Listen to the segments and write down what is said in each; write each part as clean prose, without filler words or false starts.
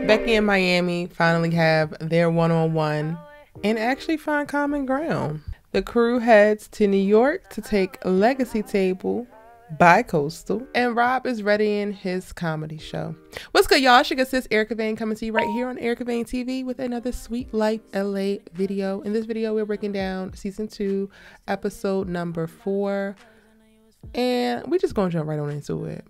Becky and Myami finally have their one-on-one and actually find common ground. The crew heads to New York to take Legacy Table bi-coastal, and Rob is readying his comedy show. What's good, y'all? It's your good sis Erica Vane coming to you right here on Erica Vane TV with another Sweet Life LA video. In this video, we're breaking down season 2, episode number 4, and we're just gonna jump right on into it.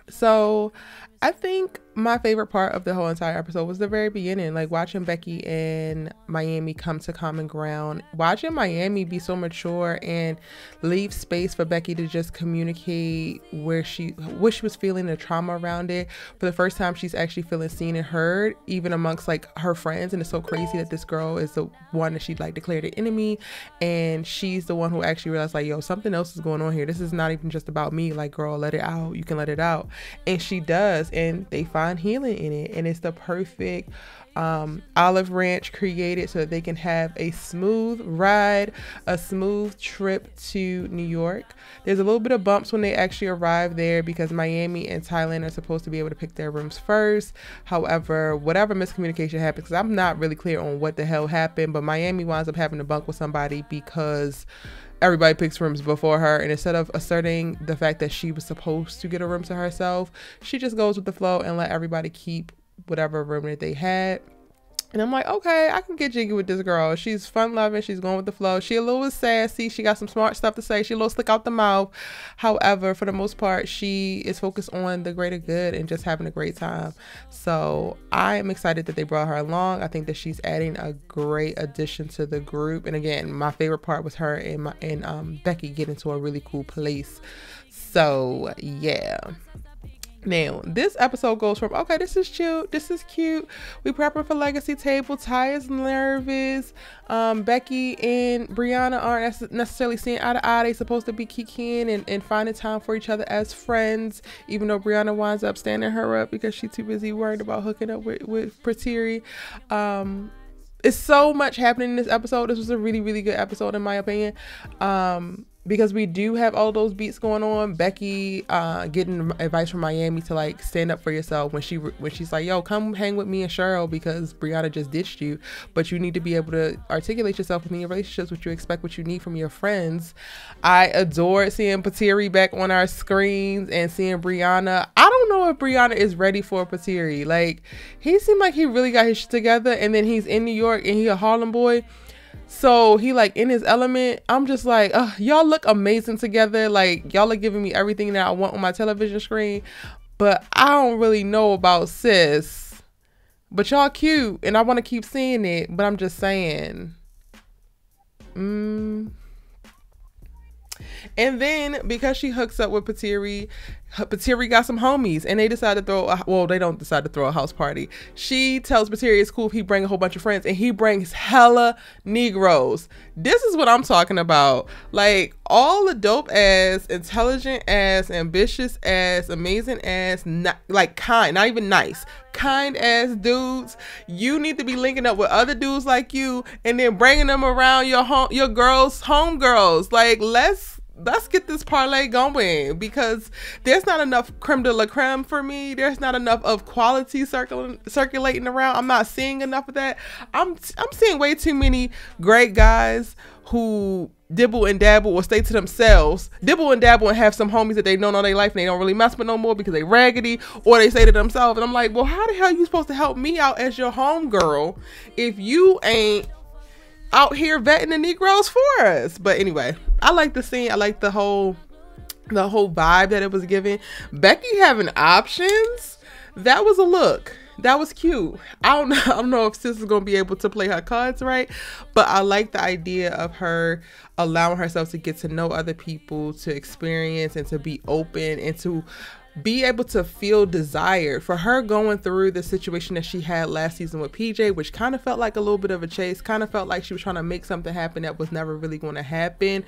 So I think my favorite part of the whole entire episode was the very beginning, like watching Becky and Myami come to common ground, watching Myami be so mature and leave space for Becky to just communicate what she was feeling, the trauma around it. For the first time, she's actually feeling seen and heard, even amongst like her friends. And it's so crazy that this girl is the one that she like declared an enemy, and she's the one who actually realized like, yo, something else is going on here. This is not even just about me. Like, girl, let it out. You can let it out. And she does, and they find healing in it, and it's the perfect olive ranch created so that they can have a smooth ride, a smooth trip to New York. There's a little bit of bumps when they actually arrive there because Myami and Tylynn are supposed to be able to pick their rooms first. However, whatever miscommunication happens, because I'm not really clear on what the hell happened, but Myami winds up having to bunk with somebody because everybody picks rooms before her, and instead of asserting the fact that she was supposed to get a room to herself, she just goes with the flow and let everybody keep whatever room that they had. And I'm like, okay, I can get jiggy with this girl. She's fun loving. She's going with the flow. She a little sassy. She got some smart stuff to say. She a little slick out the mouth. However, for the most part, she is focused on the greater good and just having a great time. So I am excited that they brought her along. I think that she's adding a great addition to the group. And again, my favorite part was her and Becky getting to a really cool place. So yeah. Now, this episode goes from, okay, this is cute, this is cute, we prepping for Legacy Table, Ty is nervous, Becky and Briana aren't necessarily seeing eye to eye. They supposed to be kikiing and finding time for each other as friends, even though Briana winds up standing her up because she's too busy worried about hooking up with PETRI. It's so much happening in this episode. This was a really, really good episode in my opinion. Because we do have all those beats going on. Becky getting advice from Myami to like stand up for yourself when she's like, yo, come hang with me and Cheryl because Briana just ditched you, but you need to be able to articulate yourself within your relationships, what you expect, what you need from your friends. I adored seeing PETRI back on our screens and seeing Briana. I don't know if Briana is ready for PETRI. Like, he seemed like he really got his shit together, and then he's in New York and he a Harlem boy. So he like in his element. I'm just like, y'all look amazing together. Like, y'all are giving me everything that I want on my television screen. But I don't really know about sis. But y'all cute and I want to keep seeing it. But I'm just saying. And then because she hooks up with PETRI got some homies and they decide to they don't decide to throw a house party. She tells PETRI it's cool if he bring a whole bunch of friends, and he brings hella Negroes. This is what I'm talking about. Like, all the dope ass, intelligent ass, ambitious ass, amazing ass, like kind, not even nice, kind ass dudes. You need to be linking up with other dudes like you and then bringing them around your girls, homegirls. Like, let's get this parlay going, because there's not enough creme de la creme for me. There's not enough of quality circulating around. I'm not seeing enough of that. I'm seeing way too many great guys who dibble and dabble or stay to themselves, dibble and dabble and have some homies that they've known all their life and they don't really mess with no more because they raggedy, or they say to themselves, and I'm like, well, how the hell are you supposed to help me out as your homegirl if you ain't out here vetting the Negroes for us? But anyway, I like the scene. I like the whole vibe that it was giving. Becky having options, that was a look. That was cute. I don't know if sis is gonna be able to play her cards right, but I like the idea of her allowing herself to get to know other people, to experience and to be open and to be able to feel desired. For her going through the situation that she had last season with PJ, which kind of felt like a little bit of a chase, kind of felt like she was trying to make something happen that was never really going to happen.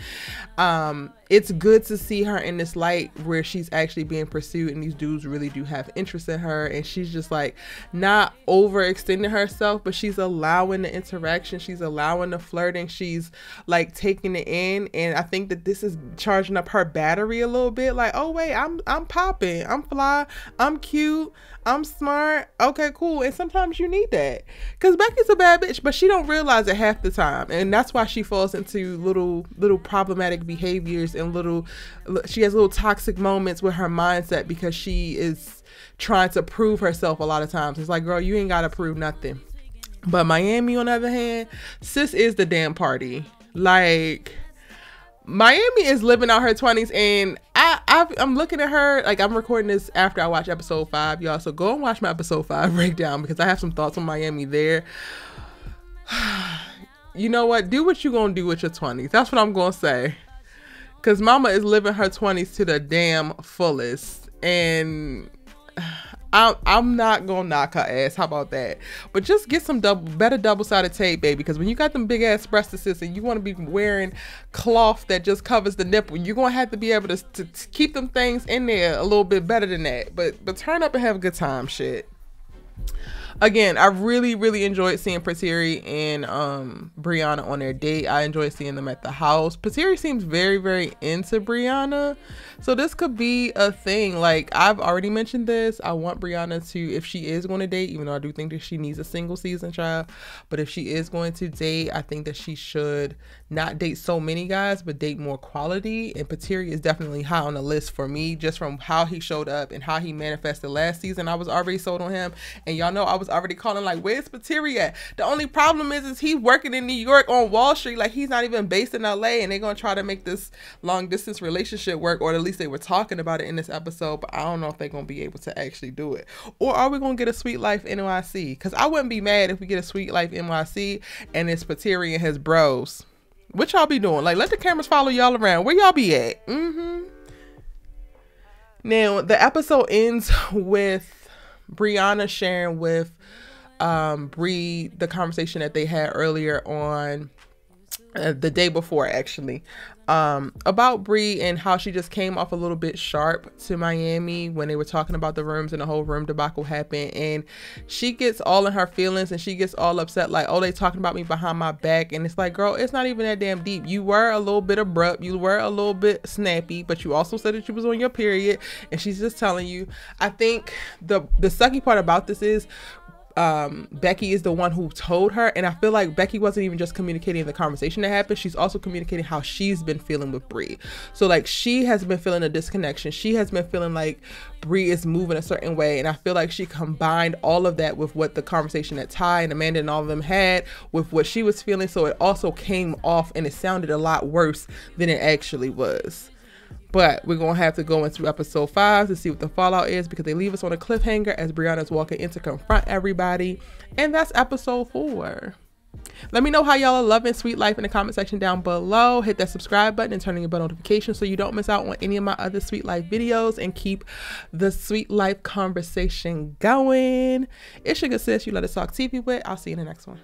It's good to see her in this light where she's actually being pursued and these dudes really do have interest in her, and she's just like not overextending herself, but she's allowing the interaction, she's allowing the flirting, she's like taking it in. And I think that this is charging up her battery a little bit, like, oh wait, I'm popping. okay, I'm fly, I'm cute, I'm smart. Okay, cool. And sometimes you need that. Because Becky's a bad bitch, but she don't realize it half the time. And that's why she falls into little problematic behaviors and she has little toxic moments with her mindset because she is trying to prove herself a lot of times. It's like, girl, you ain't got to prove nothing. But Myami, on the other hand, sis is the damn party. Like, Myami is living out her 20s, and I'm looking at her, like, I'm recording this after I watch episode 5, y'all, so go and watch my episode 5 breakdown, because I have some thoughts on Myami there. You know what? Do what you gonna do with your 20s. That's what I'm gonna say. Because mama is living her 20s to the damn fullest, and I'm not gonna knock her ass. How about that? But just get some better double-sided tape, baby. Because when you got them big ass breasts and you want to be wearing cloth that just covers the nipple, you're gonna have to be able to keep them things in there a little bit better than that. But turn up and have a good time, shit. Again, I really enjoyed seeing PETRI and Briana on their date. I enjoyed seeing them at the house. PETRI seems very into Briana, so this could be a thing. Like, I've already mentioned this. I want Briana to, if she is going to date, even though I do think that she needs a single season child, but if she is going to date, I think that she should not date so many guys, but date more quality. And PETRI is definitely high on the list for me, just from how he showed up and how he manifested last season. I was already sold on him, and y'all know I was already calling, like, where's PETRI at? The only problem is he's working in New York on Wall Street. Like, he's not even based in LA, and they're gonna try to make this long distance relationship work, or at least they were talking about it in this episode, but I don't know if they're gonna be able to actually do it. Or are we gonna get a Sweet Life NYC? Because I wouldn't be mad if we get a Sweet Life NYC and it's PETRI and his bros. What y'all be doing? Like, let the cameras follow y'all around. Where y'all be at? Now, the episode ends with Briana sharing with Bree the conversation that they had earlier on the day before, actually, about Bree and how she just came off a little bit sharp to Myami when they were talking about the rooms and the whole room debacle happened, and she gets all in her feelings and she gets all upset, like, oh, they talking about me behind my back. And it's like, girl, it's not even that damn deep. You were a little bit abrupt, you were a little bit snappy, but you also said that you was on your period, and she's just telling you. I think the sucky part about this is Becky is the one who told her, and I feel like Becky wasn't even just communicating the conversation that happened, she's also communicating how she's been feeling with Bree. So, like, she has been feeling a disconnection, she has been feeling like Bree is moving a certain way, and I feel like she combined all of that with what the conversation that Ty and Amanda and all of them had with what she was feeling, so it also came off and it sounded a lot worse than it actually was. But we're going to have to go into episode 5 to see what the fallout is, because they leave us on a cliffhanger as Brianna's walking in to confront everybody. And that's episode 4. Let me know how y'all are loving Sweet Life in the comment section down below. Hit that subscribe button and turn on your bell notifications so you don't miss out on any of my other Sweet Life videos, and keep the Sweet Life conversation going. It's your good sis, you let us talk TV with. I'll see you in the next one.